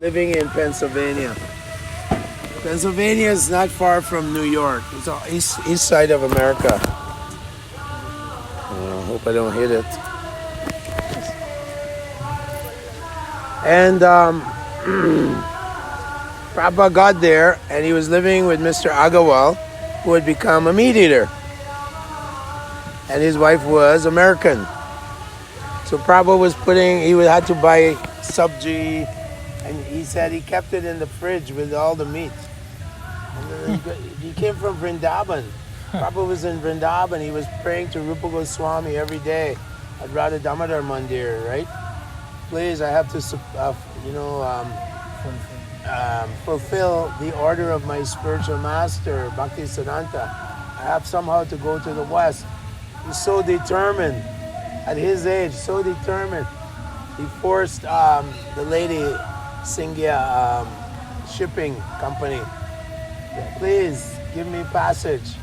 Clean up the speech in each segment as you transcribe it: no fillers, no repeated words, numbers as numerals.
living in Pennsylvania. Pennsylvania is not far from New York. It's on east side of America. I hope I don't hit it. And Prabhupada got there, and he was living with Mr. Agarwal, who had become a meat eater. And his wife was American. So Prabhupada he had to buy sabji, and he said he kept it in the fridge with all the meat. And then he came from Vrindavan. Prabhupada was in Vrindavan. He was praying to Rupa Goswami every day at Radha Damodar Mandir, right? Please, I have to, fulfill the order of my spiritual master, Bhakti Siddhanta. I have somehow to go to the West. He's so determined, at his age, so determined. He forced the lady, Singha shipping company, please give me passage.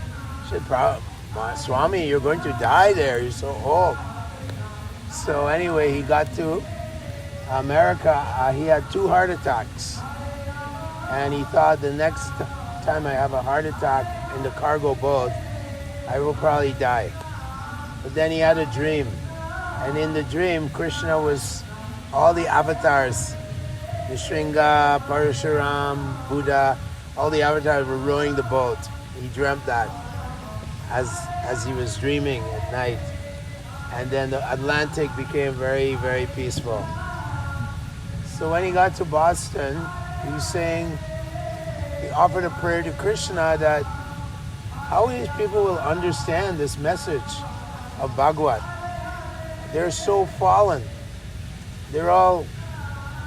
She said, Swami, you're going to die there, you're so old. So anyway, he got to America. He had 2 heart attacks. And he thought the next time I have a heart attack in the cargo boat, I will probably die. But then he had a dream. And in the dream, Krishna was, all the avatars, Nrsimha, Parashuram, Buddha, all the avatars were rowing the boat. He dreamt that as he was dreaming at night. And then the Atlantic became very, very peaceful. So when he got to Boston, he was saying, he offered a prayer to Krishna that how these people will understand this message of Bhagavad. They're so fallen. They're all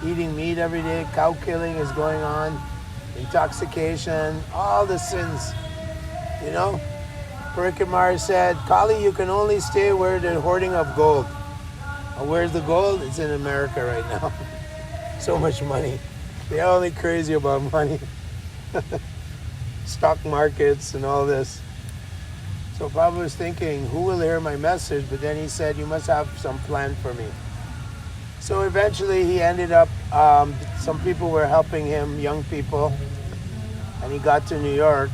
eating meat every day, cow killing is going on, intoxication, all the sins, you know. Parikamar said, Kali, you can only stay where they're hoarding of gold. And where's the gold? It's in America right now. So much money. They're only crazy about money. Stock markets and all this. So Prabhupada was thinking, who will hear my message? But then he said, you must have some plan for me. So eventually he ended up, some people were helping him, young people. And he got to New York.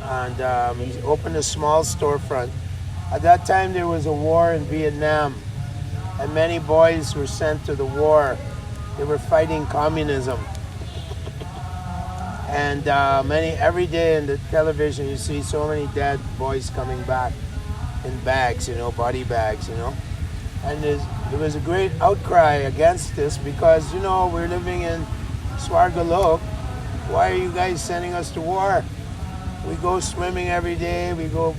And he opened a small storefront. At that time there was a war in Vietnam. And many boys were sent to the war. They were fighting communism. And every day in the television you see so many dead boys coming back in bags, you know, body bags, you know. And there was a great outcry against this because, you know, we're living in Swargalok. Why are you guys sending us to war? We go swimming every day, we go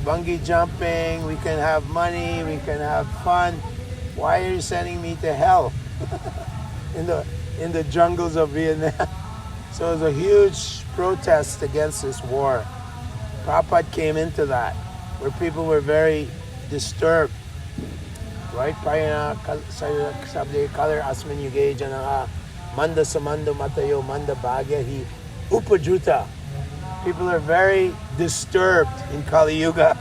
bungee jumping, we can have money, we can have fun. Why are you sending me to hell in the jungles of Vietnam? So it was a huge protest against this war. Prabhupada came into that, where people were very disturbed. Right? Asmin yuge janaha manda samanda matayo manda bhagya hi upajuta. People are very disturbed in Kali Yuga.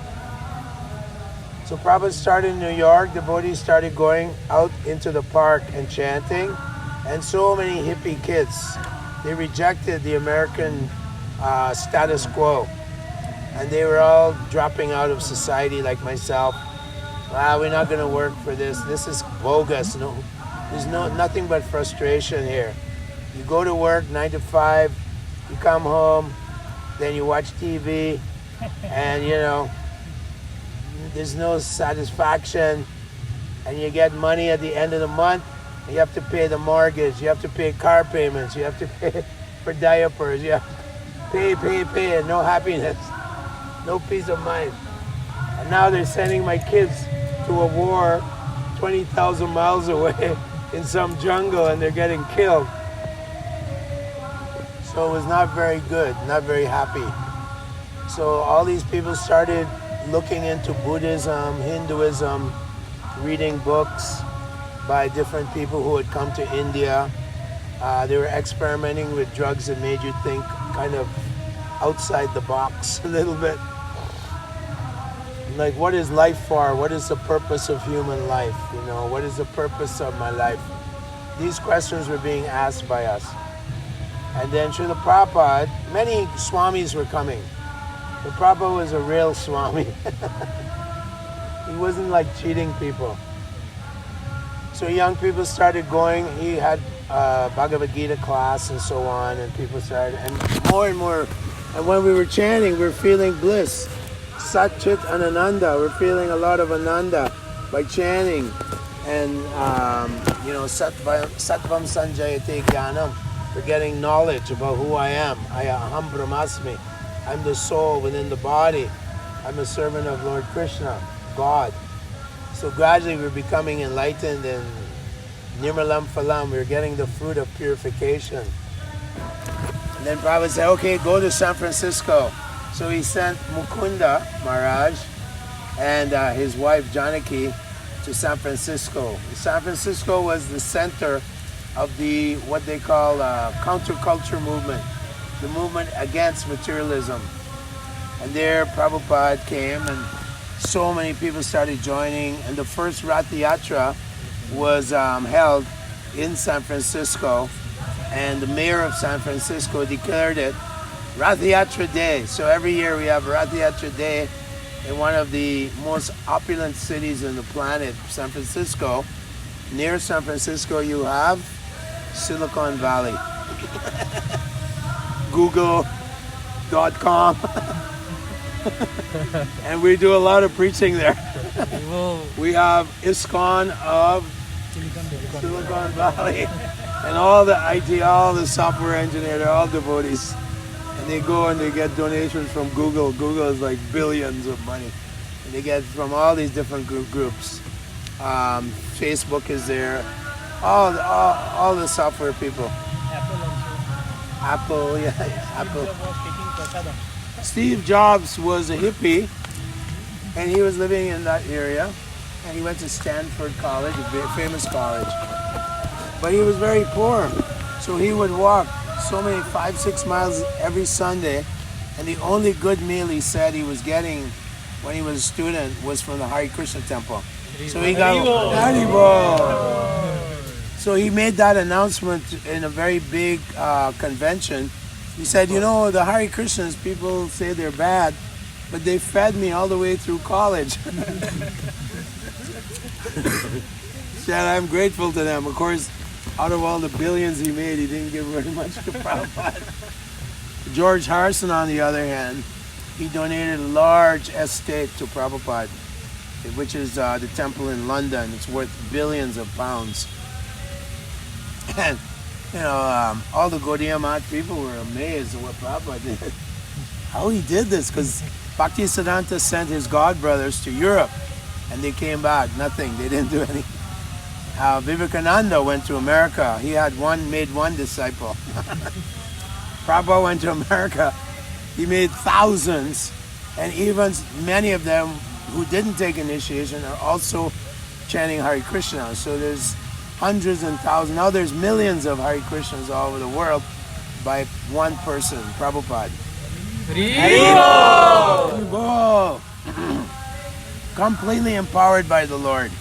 So Prabhupada started in New York, devotees started going out into the park and chanting, and so many hippie kids, they rejected the American status quo, and they were all dropping out of society like myself. We're not going to work for this. This is bogus. No, there's nothing but frustration here. You go to work 9 to 5, you come home, then you watch TV, and you know, there's no satisfaction, and you get money at the end of the month, and you have to pay the mortgage, you have to pay car payments, you have to pay for diapers, you have to pay, and no happiness, no peace of mind. And now they're sending my kids to a war 20,000 miles away in some jungle, and they're getting killed. So it was not very good, not very happy. So all these people started looking into Buddhism, Hinduism, reading books by different people who had come to India. They were experimenting with drugs that made you think kind of outside the box a little bit. Like, what is life for? What is the purpose of human life? You know, what is the purpose of my life? these questions were being asked by us. And then Srila Prabhupada, many Swamis were coming. But Prabhupada was a real Swami. He wasn't like cheating people. So young people started going. He had Bhagavad-Gītā class and so on, and people started, and more. And when we were chanting, we were feeling bliss. Sat Chit Ananda, we're feeling a lot of Ananda by chanting. And, Sattvam Sanjayate Jnanam. We're getting knowledge about who I am. Aham Brahmasmi. I'm the soul within the body. I'm a servant of Lord Krishna, God. So gradually we're becoming enlightened, and Nirmalam Phalam, we're getting the fruit of purification. And then Prabhupada said, okay, go to San Francisco. So he sent Mukunda Maharaj and his wife Janaki to San Francisco. San Francisco was the center of the, what they call counterculture movement, the movement against materialism. And there Prabhupada came, and so many people started joining, and the first Rath Yatra was held in San Francisco, and the mayor of San Francisco declared it Rath Yatra Day. So every year we have Rath Yatra Day in one of the most opulent cities in the planet, San Francisco. Near San Francisco you have Silicon Valley. Google.com. And we do a lot of preaching there. We have ISKCON of Silicon Valley, and all the IT, all the software engineers, they're all devotees. And they go and they get donations from Google. Google is like billions of money. And they get from all these different groups. Facebook is there. All the software people. Apple, yeah, Apple. Steve Jobs was a hippie, and he was living in that area, and he went to Stanford College, a famous college. But he was very poor, so he would walk so many 5-6 miles every Sunday, and the only good meal he said he was getting when he was a student was from the Hare Krishna temple. So he got Haribol. So he made that announcement in a very big convention. He said, you know, the Hare Krishnas, people say they're bad, but they fed me all the way through college. Said, I'm grateful to them. Of course, out of all the billions he made, he didn't give very much to Prabhupada. George Harrison, on the other hand, he donated a large estate to Prabhupada, which is the temple in London. It's worth billions of pounds. And you know, all the Gaudiya Math people were amazed at what Prabhupada did. How he did this, because Bhaktisiddhanta sent his godbrothers to Europe, and they came back, nothing, they didn't do anything. Vivekananda went to America. He had made one disciple. Prabhupada went to America. He made thousands, and even many of them who didn't take initiation are also chanting Hare Krishna. So there's hundreds and thousands. Now there's millions of Hare Krishnas all over the world by one person, Prabhupada. Haribol! Completely empowered by the Lord.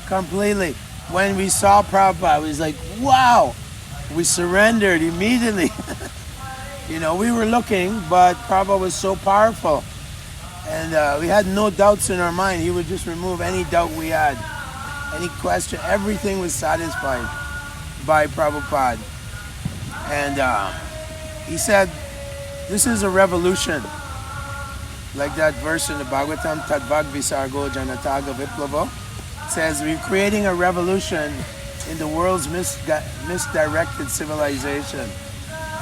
Completely. When we saw Prabhupada, we was like, wow! We surrendered immediately. You know, we were looking, but Prabhupada was so powerful. And we had no doubts in our mind. He would just remove any doubt we had. Any question, everything was satisfied by Prabhupada. And he said, this is a revolution. Like that verse in the Bhagavatam, Tadbhag Visargo Janataga Viplavo. It says, we're creating a revolution in the world's misdirected civilization.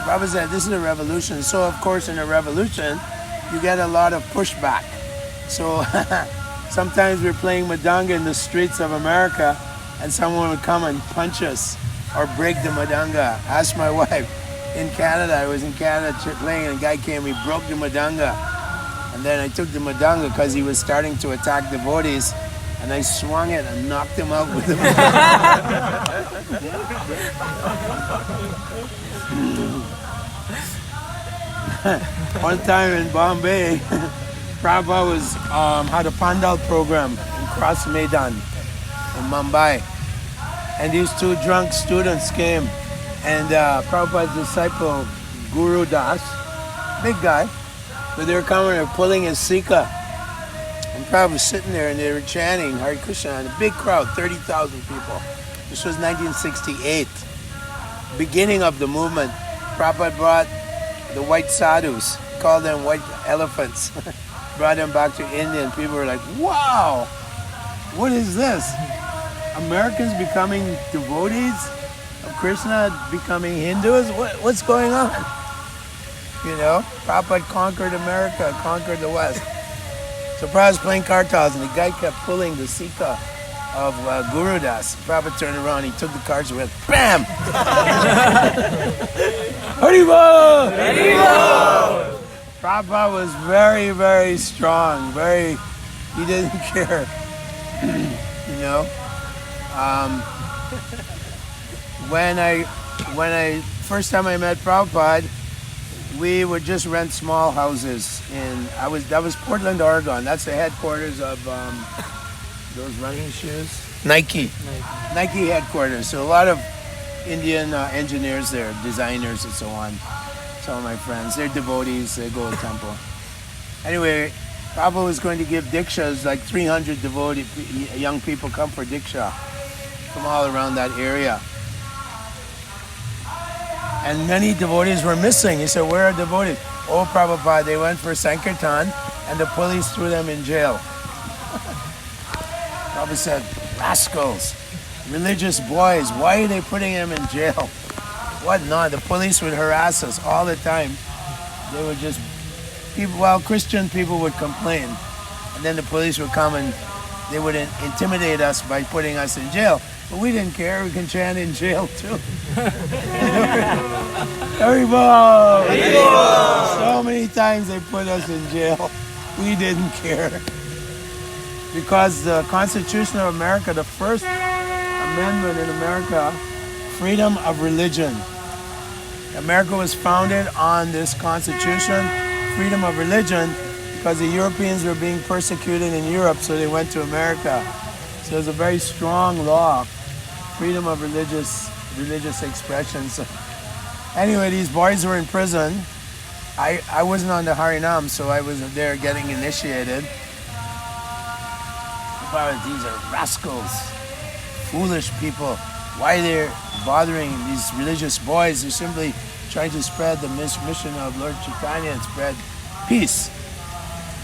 Prabhupada said, this is a revolution. So of course in a revolution, you get a lot of pushback. So sometimes we're playing Madanga in the streets of America, and someone would come and punch us or break the Madanga. Ask my wife. In Canada, I was in Canada playing, and a guy came, he broke the Madanga. And then I took the Madanga because he was starting to attack devotees, and I swung it and knocked him out with the Madanga. One time in Bombay, Prabhupada had a Pandal program in Cross Maidan in Mumbai. And these two drunk students came, and Prabhupada's disciple, Guru Das, big guy, but they were coming, they were pulling his Sika. And Prabhupada was sitting there and they were chanting Hare Krishna, and a big crowd, 30,000 people. This was 1968, beginning of the movement. Prabhupada brought the white sadhus, called them white elephants, brought them back to India, and people were like, wow, what is this? Americans becoming devotees of Krishna, becoming Hindus? What's going on? You know, Prabhupada conquered America, conquered the West. So Prabhupada's playing kartals, and the guy kept pulling the Sika of Guru Das. Prabhupada turned around, he took the cards and went, BAM! Haribol! Haribol! Prabhupada was very, very strong, he didn't care, you know. When I first time I met Prabhupada, we would just rent small houses that was Portland, Oregon. That's the headquarters of those running shoes. Nike headquarters. So a lot of Indian engineers there, designers and so on. Some of my friends, they're devotees, they go to temple. Anyway, Prabhupada was going to give dikshas, like 300 young people come for diksha from all around that area. And many devotees were missing. He said, where are devotees? Oh, Prabhupada, they went for Sankirtan and the police threw them in jail. Prabhupada said, rascals, religious boys, why are they putting them in jail? What not? The police would harass us all the time. They would just, Christian people would complain. And then the police would come and they would intimidate us by putting us in jail. But we didn't care. We can chant in jail too. Haribol! So many times they put us in jail. We didn't care. Because the Constitution of America, the first amendment in America, freedom of religion. America was founded on this Constitution, freedom of religion, because the Europeans were being persecuted in Europe, so they went to America. So there's a very strong law, freedom of religious expression. So anyway, these boys were in prison. I wasn't on the Harinam, so I wasn't there getting initiated. But these are rascals, foolish people. Why they're bothering these religious boys? They're simply trying to spread the mission of Lord Chaitanya and spread peace.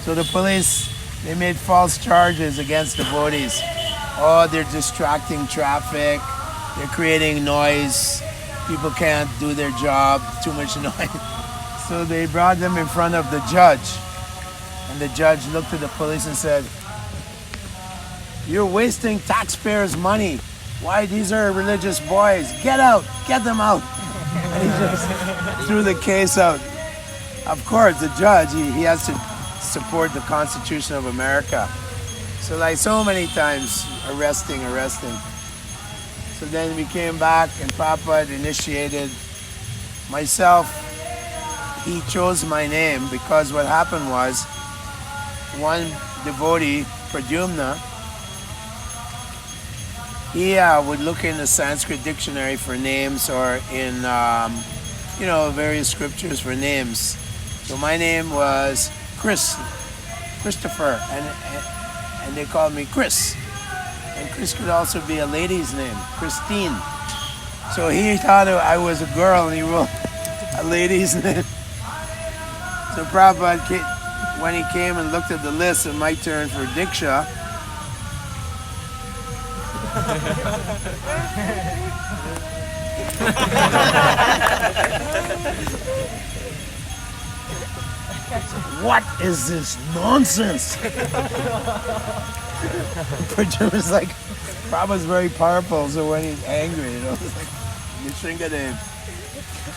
So the police, they made false charges against devotees. Oh, they're distracting traffic. They're creating noise. People can't do their job. Too much noise. So they brought them in front of the judge. And the judge looked at the police and said, you're wasting taxpayers' money. Why? These are religious boys. Get out. Get them out. And he just threw the case out. Of course, the judge, he has to support the Constitution of America. So like so many times, arresting. So then we came back and Prabhupada initiated myself. He chose my name because what happened was one devotee, Pradyumna, he would look in the Sanskrit dictionary for names or in, various scriptures for names. So my name was Christopher, and they called me Chris. And Chris could also be a lady's name, Christine. So he thought I was a girl and he wrote a lady's name. So Prabhupada, when he came and looked at the list, it my turn for Diksha. What is this nonsense? Prabhupada was like, Prabhupada's very powerful, so when he's angry, it's like, Nishringadev.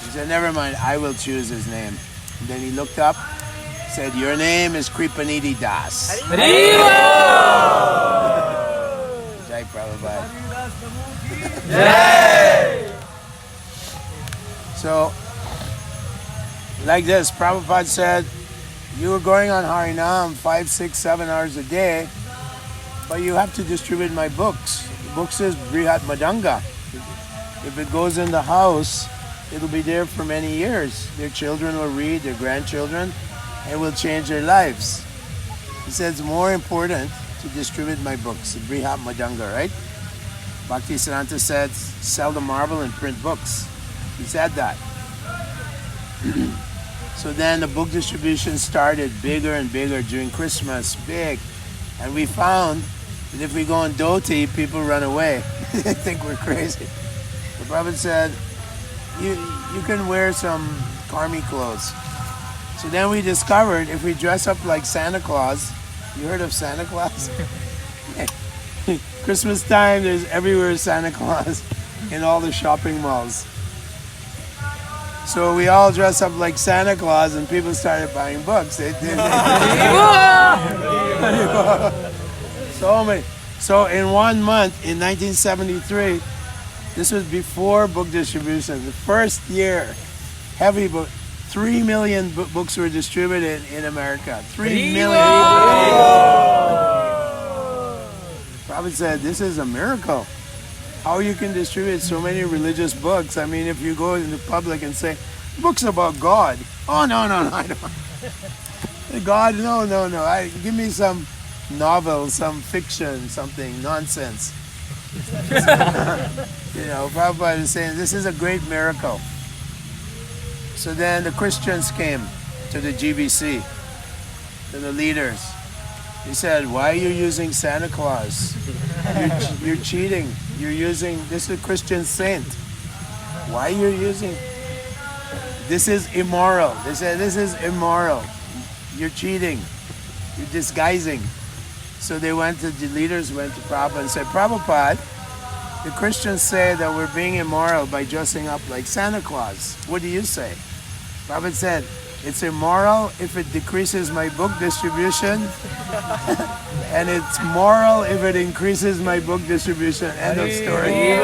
He said, never mind, I will choose his name. And then he looked up, said, your name is Kripanidhi Das. Jai Prabhupada. Jai! So, like this, Prabhupada said, you were going on Harinam 5, 6, 7 hours a day, but you have to distribute my books. The book says Brihat Madanga. If it goes in the house, it'll be there for many years. Their children will read, their grandchildren, and will change their lives. He said it's more important to distribute my books, Brihat Madanga, right? Bhakti Siddhanta said, sell the marble and print books. He said that. So then the book distribution started bigger and bigger during Christmas, big. And we found that if we go on dhoti, people run away. They think we're crazy. The Prabhupada said, you can wear some karmi clothes. So then we discovered if we dress up like Santa Claus, you heard of Santa Claus? Christmas time, there's everywhere Santa Claus in all the shopping malls. So we all dress up like Santa Claus and people started buying books. So many. So in 1 month, in 1973, this was before book distribution, the first year, heavy book, 3 million books were distributed in America. 3 million. Prabhupada said, this is a miracle. How you can distribute so many religious books. I mean, if you go in the public and say, books about God. Oh, no, I don't. God, no. Give me some novel, some fiction, something, nonsense. Prabhupada is saying, this is a great miracle. So then the Christians came to the GBC, to the leaders. He said, why are you using Santa Claus? You're cheating. You're using, this is a Christian saint. Why are you using? This is immoral. They said, this is immoral. You're cheating. You're disguising. So the leaders went to Prabhupada and said, Prabhupada, the Christians say that we're being immoral by dressing up like Santa Claus. What do you say? Prabhupada said, it's immoral if it decreases my book distribution, and it's moral if it increases my book distribution. End of story.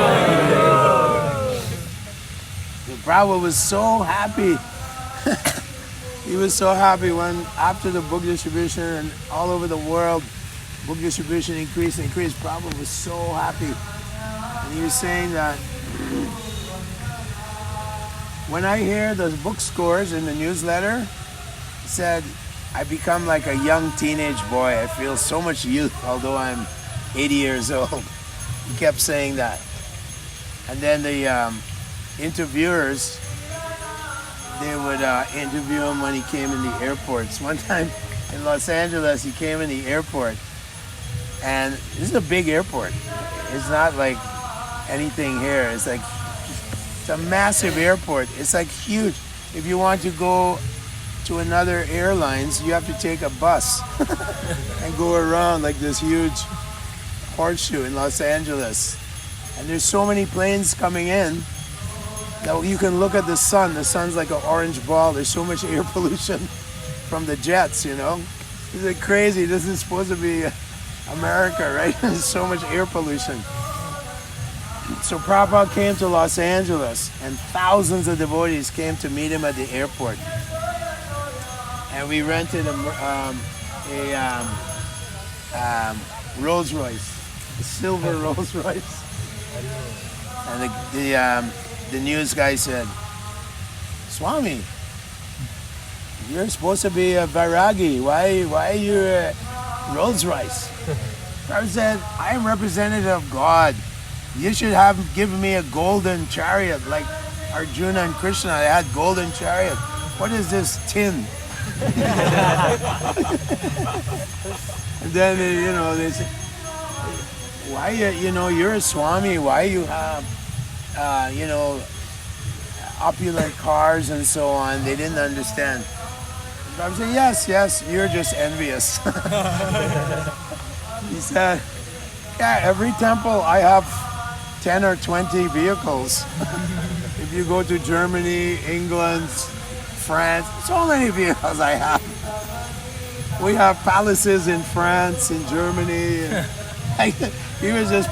The Prabhupada was so happy. He was so happy when after the book distribution and all over the world, book distribution increased. Prabhupada was so happy. And he was saying that when I hear those book scores in the newsletter, he said, I become like a young teenage boy. I feel so much youth, although I'm 80 years old. He kept saying that. And then the interviewers, they would interview him when he came in the airports. One time in Los Angeles, he came in the airport, and this is a big airport. It's not like anything here. It's a massive airport. It's like huge. If you want to go to another airlines, you have to take a bus and go around like this huge horseshoe in Los Angeles. And there's so many planes coming in that you can look at the sun. The sun's like an orange ball. There's so much air pollution from the jets, It's like crazy. This is supposed to be America, right? There's so much air pollution. So Prabhupada came to Los Angeles, and thousands of devotees came to meet him at the airport. And we rented a Rolls Royce, a silver Rolls Royce. And the news guy said, Swami, you're supposed to be a Vairagi. Why are you a Rolls Royce? Prabhupada said, I am representative of God. You should have given me a golden chariot like Arjuna and Krishna. They had golden chariot. What is this tin? And then, they say, why, you're a Swami. Why you have, opulent cars and so on. They didn't understand. I said, yes, you're just envious. He said, yeah, every temple I have 10 or 20 vehicles. If you go to Germany, England, France, so many vehicles I have. We have palaces in France, in Germany. He was just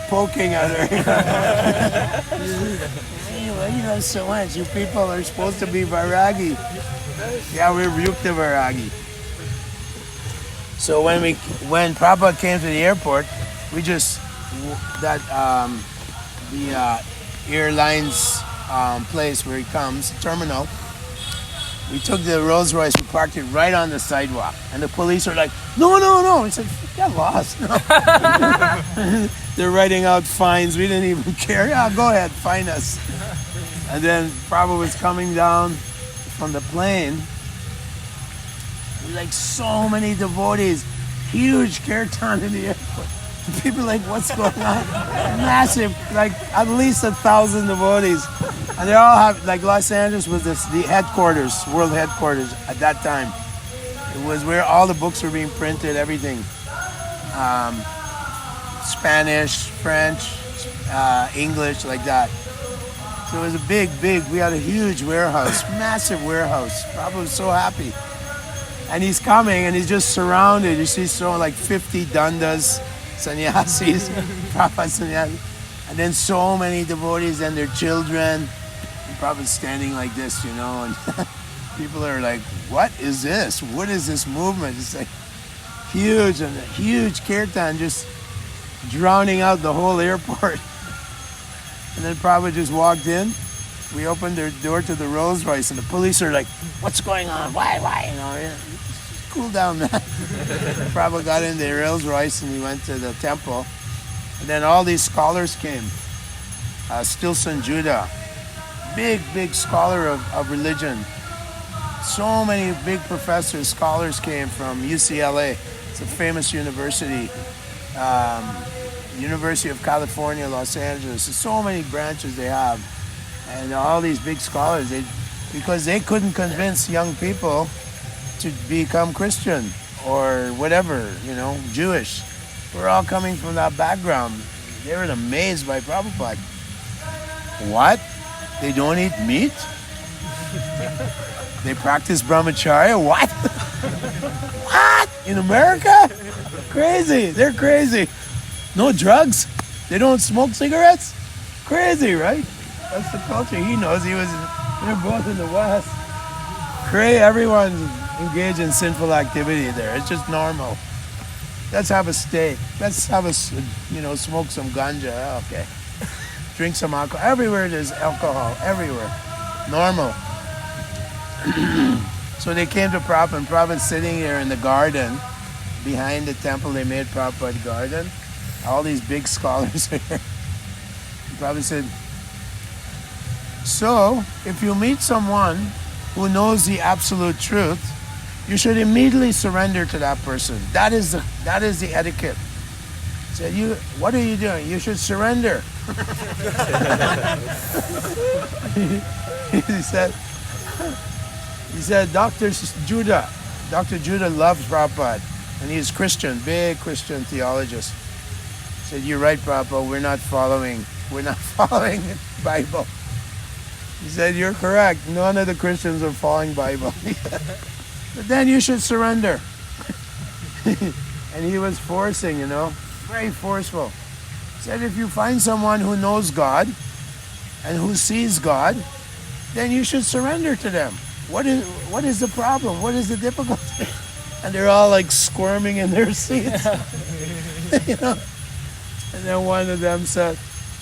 poking at her. Hey, why do you have so much? You people are supposed to be Vairagi. Yeah, we're Yukta Vairagi. So when Prabhupada came to the airport, we just Airlines place where he comes, terminal. We took the Rolls Royce, we parked it right on the sidewalk. And the police are like, no, no, no. He said, get lost. No. They're writing out fines. We didn't even care. Yeah, go ahead, fine us. And then Prabhupada was coming down from the plane. Like so many devotees, huge kirtan in the airport. People are like, what's going on? Massive, like at least 1,000 devotees. And they all have, like Los Angeles was the headquarters, world headquarters at that time. It was where all the books were being printed, everything. Spanish, French, English, like that. So it was a big, we had a huge warehouse, massive warehouse. Prabhupada was so happy. And he's coming and he's just surrounded. You see so like 50 dandas, sannyasis, Prabhupada sannyasis. And then so many devotees and their children. And Prabhupada's standing like this, you know, and people are like, what is this? What is this movement? It's like huge, and a huge kirtan just drowning out the whole airport. And then Prabhupada just walked in. We opened their door to the Rolls Royce, and the police are like, what's going on? Why? You know, yeah, cool down, man. Prabhupada got in the Rolls Royce and he went to the temple. And then all these scholars came. Stilson Judah, big scholar of religion. So many big professors, scholars came from UCLA. It's a famous university. University of California, Los Angeles. There's so many branches they have. And all these big scholars, because they couldn't convince young people to become Christian or whatever, you know, Jewish. We're all coming from that background. They were amazed by Prabhupada. What? They don't eat meat? They practice brahmacharya? What? What? In America? Crazy. They're crazy. No drugs? They don't smoke cigarettes? Crazy, right? That's the culture. He knows. They're both in the West. Everyone's engaged in sinful activity there. It's just normal. Let's have a steak. Let's have smoke some ganja. Okay. Drink some alcohol. Everywhere there's alcohol. Everywhere. Normal. So they came to Prabhupada, and Prabhupada's sitting here in the garden. Behind the temple, they made Prabhupada garden. All these big scholars are here. Prabhupada said, so, if you meet someone who knows the absolute truth, you should immediately surrender to that person. That is the etiquette. He said, what are you doing? You should surrender. he said, Dr. Judah loves Prabhupada, and he's Christian, big Christian theologist. He said, you're right, Prabhupada, we're not following the Bible. He said, you're correct. None of the Christians are following Bible. But then you should surrender. And he was forcing, very forceful. He said, if you find someone who knows God and who sees God, then you should surrender to them. What is the problem? What is the difficulty? And they're all like squirming in their seats. And then one of them said,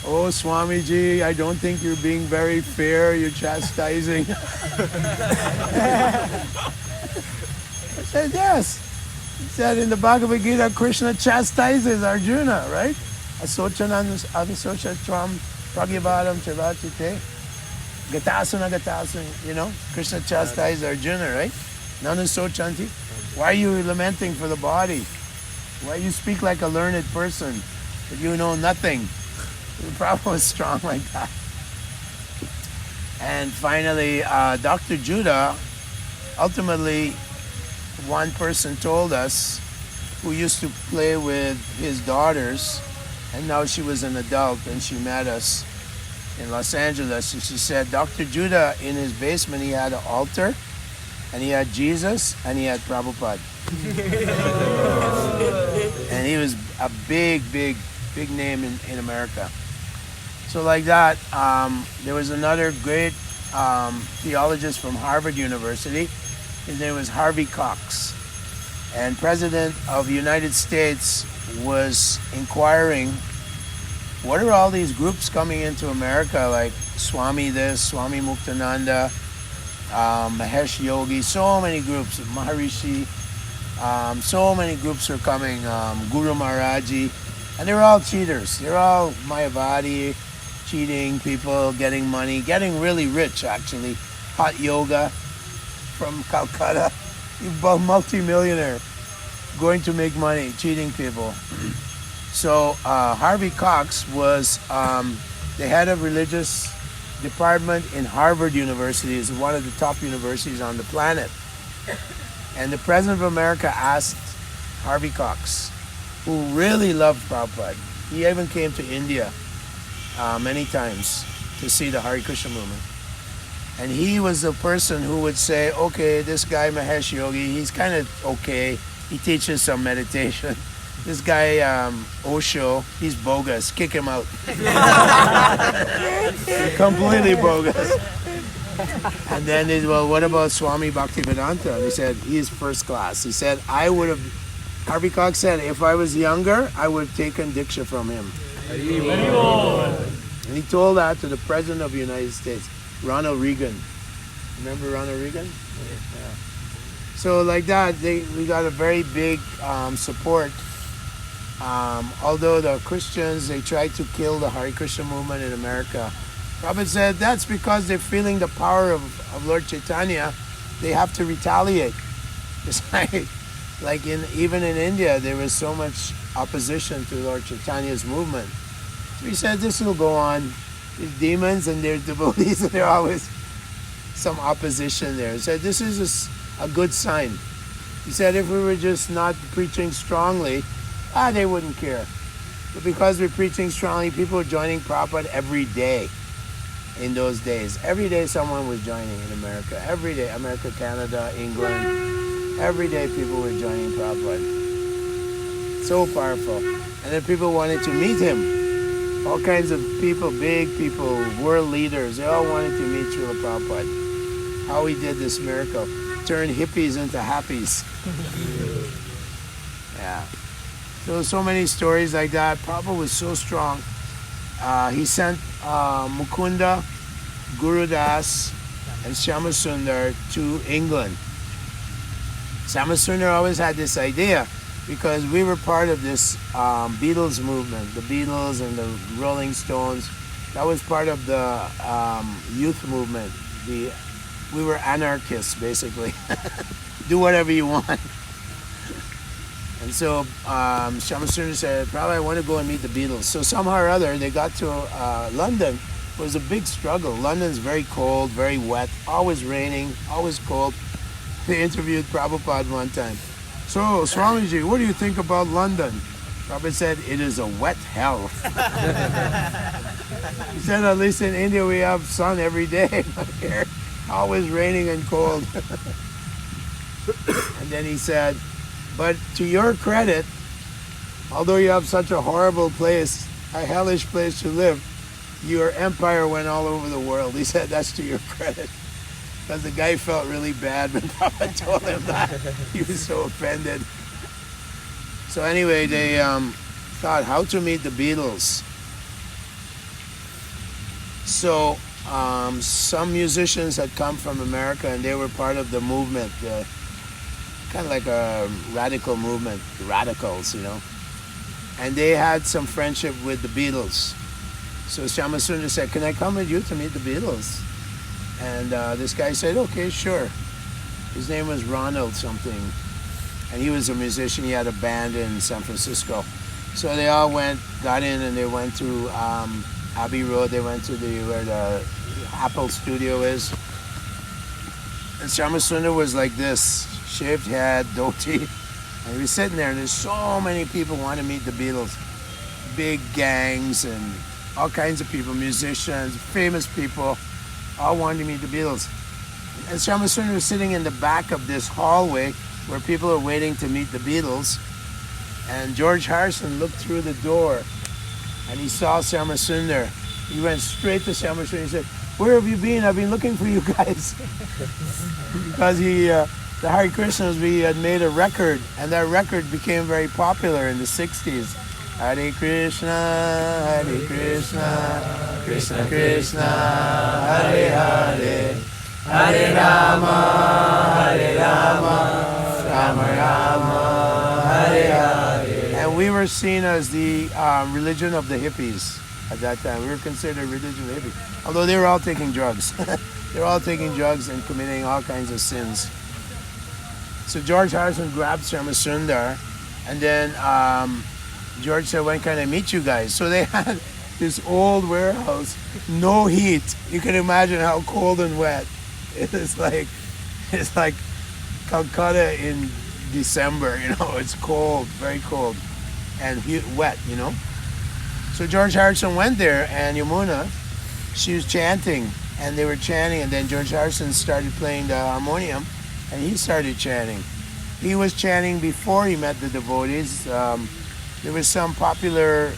oh, Swamiji, I don't think you're being very fair. You're chastising. I said, yes. He said in the Bhagavad-Gītā, Krishna chastises Arjuna, right? Asochanam tvam pragyavadam chavachite. Gatasana, Krishna chastised Arjuna, right? Nanu sochanti. Why are you lamenting for the body? Why you speak like a learned person, but you know nothing? The problem was strong like that. And finally, Dr. Judah, ultimately, one person told us, who used to play with his daughters, and now she was an adult, and she met us in Los Angeles. And she said, Dr. Judah, in his basement, he had an altar, and he had Jesus, and he had Prabhupada. And he was a big name in America. So like that, there was another great theologist from Harvard University. His name was Harvey Cox. And President of the United States was inquiring what are all these groups coming into America, like Swami this, Swami Muktananda, Mahesh Yogi, so many groups, Maharishi, so many groups are coming, Guru Maharaji, and they're all cheaters. They're all Mayavadi, cheating people, getting money, getting really rich actually. Hot yoga from Calcutta, multi-millionaire, going to make money, cheating people. So Harvey Cox was the head of religious department in Harvard University. It's one of the top universities on the planet. And the President of America asked Harvey Cox, who really loved Prabhupada. He even came to India many times to see the Hare Krishna movement. And he was the person who would say, okay, this guy Mahesh Yogi, he's kind of okay. He teaches some meditation. This guy Osho, he's bogus. Kick him out. Completely bogus. And then they said, well, what about Swami Bhaktivedanta? They said, he's first class. He said, Harvey Cox said, if I was younger, I would have taken Diksha from him. And he told that to the President of the United States, Ronald Reagan. Remember Ronald Reagan? Yeah. So like that, we got a very big support. Although the Christians, they tried to kill the Hare Krishna movement in America. Prabhupada said that's because they're feeling the power of Lord Chaitanya. They have to retaliate. It's like even in India, there was so much opposition to Lord Chaitanya's movement. So he said this will go on. There's demons and there's devotees, and there's always some opposition there. He said this is a good sign. He said if we were just not preaching strongly, they wouldn't care. But because we're preaching strongly, people were joining Prabhupada every day in those days. Every day someone was joining in America. Every day, America, Canada, England. Every day people were joining Prabhupada. So powerful. And then people wanted to meet him. All kinds of people, big people, world leaders, they all wanted to meet Śrīla Prabhupada. How he did this miracle. Turned hippies into happies. Yeah. So many stories like that. Prabhupada was so strong. He sent Mukunda, Guru Das, and Shyamasundar to England. Shyamasundar always had this idea because we were part of this Beatles movement, the Beatles and the Rolling Stones. That was part of the youth movement. We were anarchists, basically. Do whatever you want. And so Shyamasundar said, probably I want to go and meet the Beatles. So somehow or other, they got to London. It was a big struggle. London's very cold, very wet, always raining, always cold. They interviewed Prabhupada one time. So, Swamiji, what do you think about London? Prabhupada said, it is a wet hell. He said, at least in India we have sun every day. But here, always raining and cold. And then he said, but to your credit, although you have such a horrible place, a hellish place to live, your empire went all over the world. He said that's to your credit. Because the guy felt really bad when Prabhupada told him that. He was so offended. So anyway, they thought how to meet the Beatles. So some musicians had come from America and they were part of the movement. Kind of like a radical movement, the radicals, you know. And they had some friendship with the Beatles. So Shyamasundar said, can I come with you to meet the Beatles? And this guy said, okay, sure. His name was Ronald something. And he was a musician. He had a band in San Francisco. So they all got in and they went to Abbey Road. They went to where the Apple studio is. And Shyamasundar was like this. Shaved head, dhoti, and he was sitting there, and there's so many people want to meet the Beatles. Big gangs and all kinds of people, musicians, famous people, all wanted to meet the Beatles. And Shyamasundar was sitting in the back of this hallway where people are waiting to meet the Beatles. And George Harrison looked through the door, and he saw Shyamasundar. He went straight to Shyamasundar and said, where have you been? I've been looking for you guys. Because the Hare Krishnas, we had made a record, and that record became very popular in the 60s. Hare Krishna, Krishna Krishna, Hare Hare, Hare Rama, Rama Rama, Hare Hare. And we were seen as the religion of the hippies at that time. We were considered religion of the hippies, although they were all taking drugs. They were all taking drugs and committing all kinds of sins. So George Harrison grabbed Srila Sundar, and then George said, when can I meet you guys? So they had this old warehouse, no heat. You can imagine how cold and wet. It's like Calcutta in December, it's cold, very cold, and wet, So George Harrison went there, and Yamuna, she was chanting, and they were chanting, and then George Harrison started playing the harmonium, and he started chanting. He was chanting before he met the devotees. There was some popular,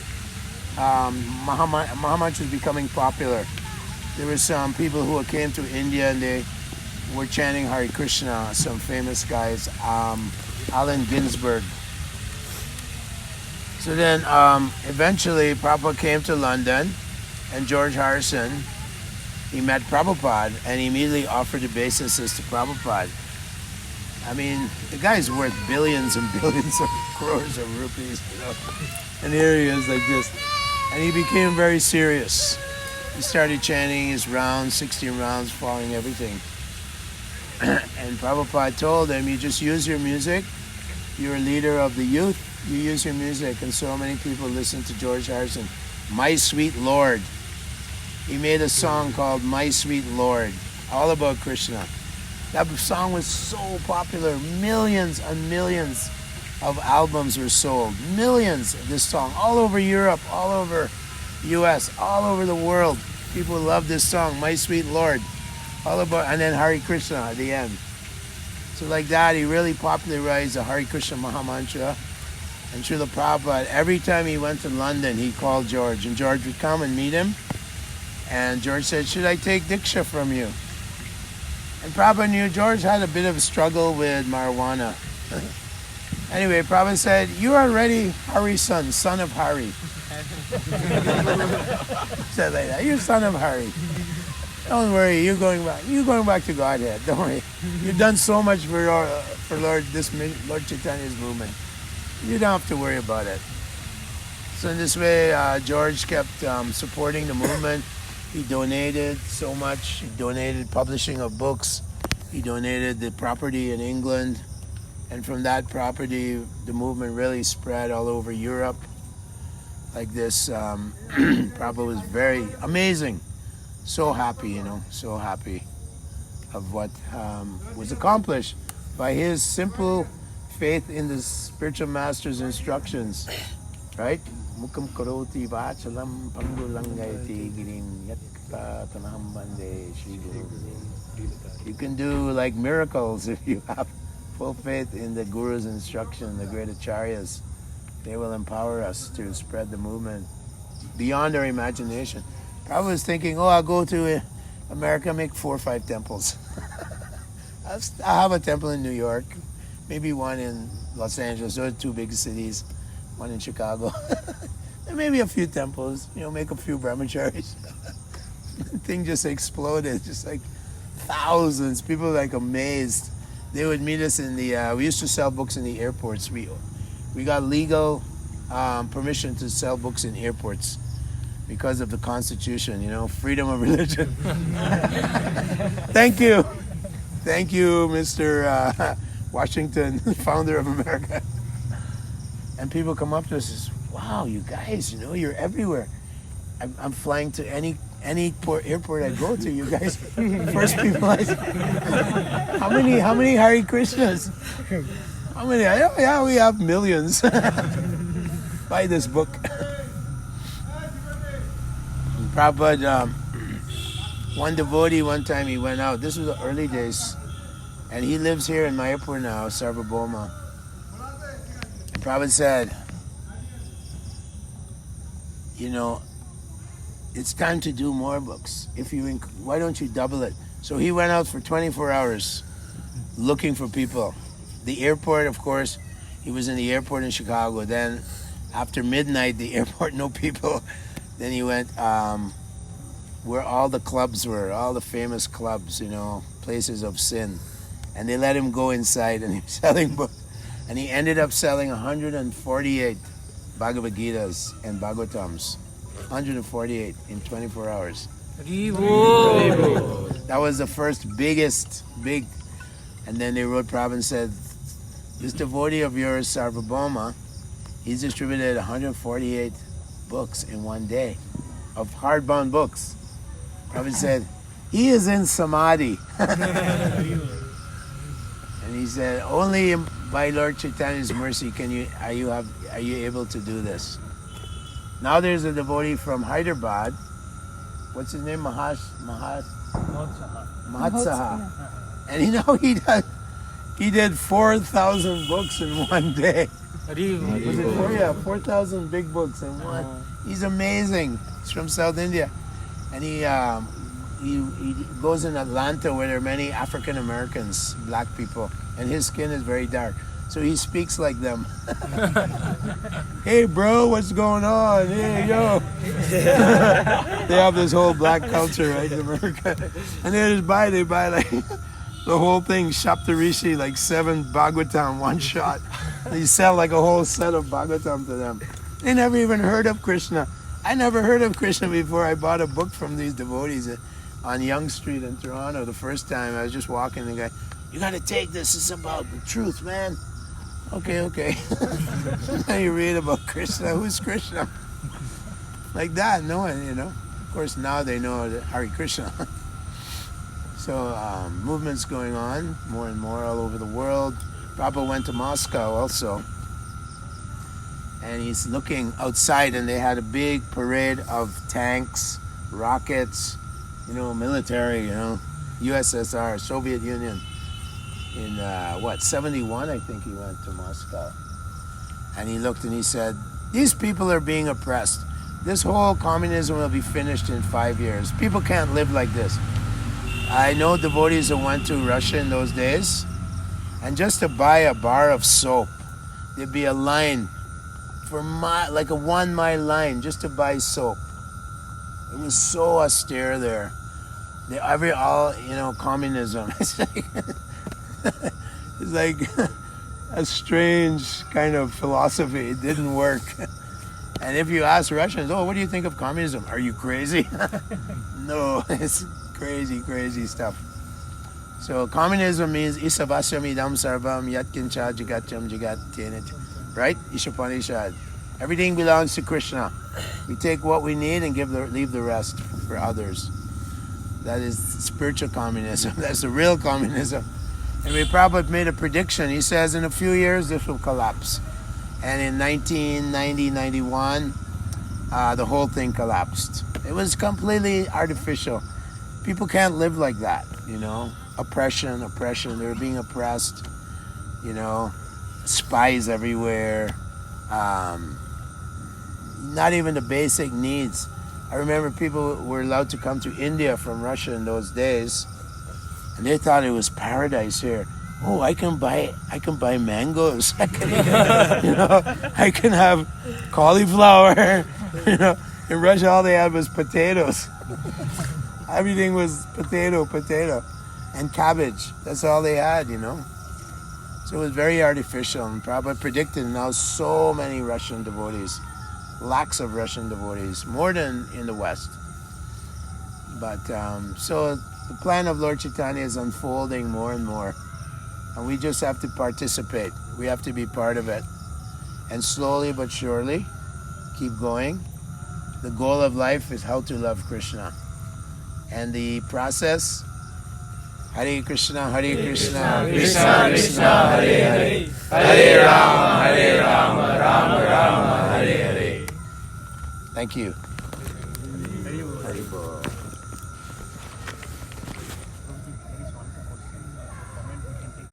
Mahamaj was becoming popular. There were some people who came to India and they were chanting Hare Krishna, some famous guys, Allen Ginsberg. So then eventually Prabhupada came to London, and George Harrison, he met Prabhupada and he immediately offered obeisances to Prabhupada. I mean, the guy's worth billions and billions of crores of rupees, And here he is like this. And he became very serious. He started chanting his rounds, 16 rounds, following everything. And Prabhupada told him, you just use your music. You're a leader of the youth. You use your music. And so many people listen to George Harrison. My Sweet Lord. He made a song called My Sweet Lord, all about Krishna. That song was so popular. Millions and millions of albums were sold. Millions of this song. All over Europe, all over US, all over the world. People love this song, My Sweet Lord. All about, and then Hare Krishna at the end. So like that, he really popularized the Hare Krishna Mahamantra. And Śrīla Prabhupāda, every time he went to London, he called George. And George would come and meet him. And George said, should I take Diksha from you? And Prabhupada knew George had a bit of a struggle with marijuana. Anyway, Prabhupada said, you are already Hari's son of Hari. Said like that, you're son of Hari. Don't worry, you're going back to Godhead. Don't worry. You've done so much for Lord Chaitanya's movement. You don't have to worry about it. So in this way, George kept supporting the movement. He donated so much. He donated publishing of books. He donated the property in England. And from that property, the movement really spread all over Europe. Like this, Prabhupada was very amazing. So happy, so happy of what was accomplished by his simple faith in the spiritual master's instructions, right? Mukam karoti vachalam pangulangayati girim yatta tanaham bande Shri Guru. You can do like miracles if you have full faith in the Guru's instruction, the great acharyas. They will empower us to spread the movement beyond our imagination. I was thinking, I'll go to America, make 4 or 5 temples. I'll have a temple in New York, maybe one in Los Angeles. Those are 2 big cities. One in Chicago. And maybe a few temples, make a few brahmacharis. The thing just exploded, just like thousands. People like amazed. They would meet us in the, we used to sell books in the airports. We got legal permission to sell books in airports because of the Constitution, freedom of religion. Thank you. Thank you, Mr. Washington, founder of America. And people come up to us and say, wow, you guys, you're everywhere. I'm flying to any airport I go to, you guys, first people I see. How many Hare Krishnas? How many? Yeah, we have millions. Buy this book. Prabhupada, one devotee, one time he went out. This was the early days. And he lives here in Mayapur now, Sarvabhauma. And Prabhupada said, it's time to do more books. Why don't you double it? So he went out for 24 hours looking for people. The airport, of course, he was in the airport in Chicago. Then after midnight, the airport, no people. Then he went where all the clubs were, all the famous clubs, places of sin. And they let him go inside, and he was selling books. And he ended up selling 148 Bhagavad-Gītas and Bhagavatams. 148 in 24 hours. That was the first big. And then they wrote Prabhupada and said, this devotee of yours, Sarvabhauma, he's distributed 148 books in one day, of hardbound books. Prabhupada said, he is in samadhi. And he said, only by Lord Chaitanya's mercy are you able to do this. Now there's a devotee from Hyderabad. What's his name? Mahatsaha. And he did 4,000 books in one day. Was it 4,000 big books in one. He's amazing. He's from South India. And he goes in Atlanta where there are many African Americans, black people, and his skin is very dark. So he speaks like them. Hey bro, what's going on? Hey yo. They have this whole black culture, right, in America. And they buy like the whole thing, Shaptarishi, like 7 Bhagavatam, one shot. They sell like a whole set of Bhagavatam to them. They never even heard of Krishna. I never heard of Krishna before. I bought a book from these devotees on Yonge Street in Toronto the first time. I was just walking, the guy, you gotta take this, it's about the truth, man. Okay. Now you read about Krishna. Who's Krishna? Like that, no one, Of course, now they know that Hare Krishna. So movements going on more and more all over the world. Prabhupada went to Moscow also. And he's looking outside, and they had a big parade of tanks, rockets, military, USSR, Soviet Union. In 71, I think he went to Moscow. And he looked and he said, these people are being oppressed. This whole communism will be finished in 5 years. People can't live like this. I know devotees that went to Russia in those days, and just to buy a bar of soap, there'd be a line for like a 1 mile line just to buy soap. It was so austere there. Communism. It's like a strange kind of philosophy. It didn't work. And if you ask Russians, what do you think of communism? Are you crazy? No, it's crazy stuff. So communism means isavasyam idam sarvam yatkincha jagatyam jagat tenit. Right? Ishapanishad. Everything belongs to Krishna. We take what we need and leave the rest for others. That is spiritual communism. That's the real communism. And Prabhupada made a prediction. He says in a few years this will collapse. And in 1990-91, the whole thing collapsed. It was completely artificial. People can't live like that, Oppression. They were being oppressed, Spies everywhere. Not even the basic needs. I remember people were allowed to come to India from Russia in those days. And they thought it was paradise here. Oh, I can buy mangoes. I can have cauliflower. In Russia, all they had was potatoes. Everything was potato, and cabbage. That's all they had, So it was very artificial. And Prabhupada predicted now so many Russian devotees, lakhs of Russian devotees, more than in the West. But so the plan of Lord Chaitanya is unfolding more and more. And we just have to participate. We have to be part of it. And slowly but surely, keep going. The goal of life is how to love Krishna. And the process, Hare Krishna, Krishna Krishna, Hare Hare, Hare Rama, Rama Rama, Hare Hare. Thank you. Haribol.